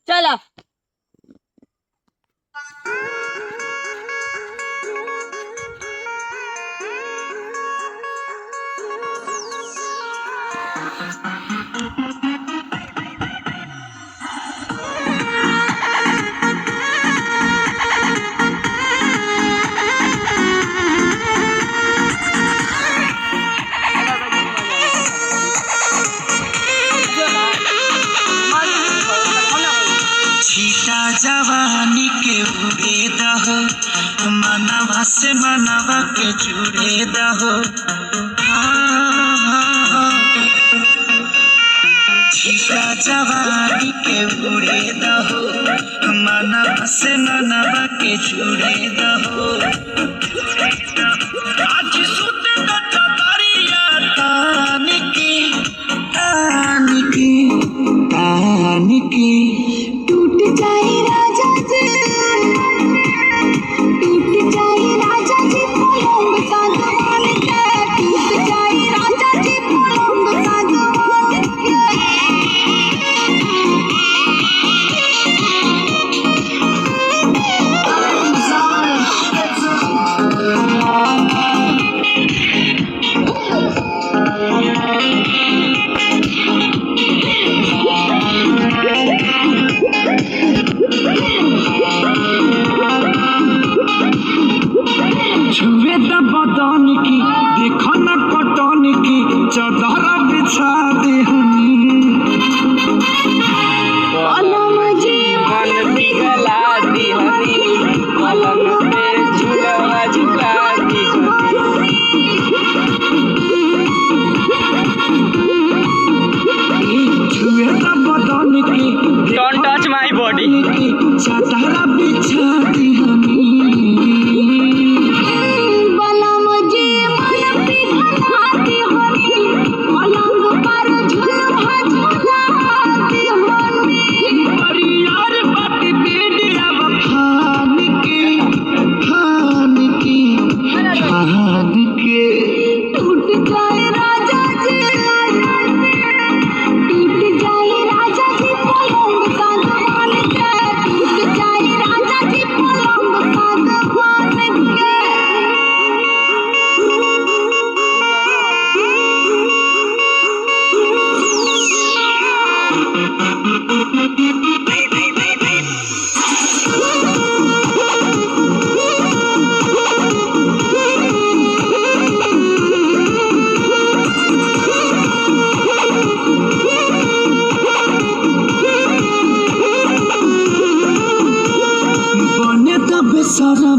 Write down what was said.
चलो छीटा जवानी के उड़े दहो, मनवा से मनवा के जुड़े दहो। छीटा जवानी के उड़े दहो, मनवा से मनवा के जुड़े दहो। आज सुते दरिया तान की तान की तान की टूट जाए राजा जी, टूट जाए राजा जी पलंग सागवान के, टूट जाए राजा जी पलंग सागवान के। छुए द बदन की देखो न कटन की, चादर बिछा दे हनी। पलंग जी मन पिघला दी हनी, पलंग पे झूलवा झूला दी छुए द बदन की डोंट टच माय बॉडी। चादर बिछा दे हनी। पलंग जी मन पिघलाती हनी, पलंग पर झूलवा झूलाती हनी। परियार बात बेडिया खान के खान की खान के। टूट जाए राजा जी, टूट जाए राजा जी पलंग सागवान के, टूट जाए राजा जी पलंग सागवान के। बने तब सारा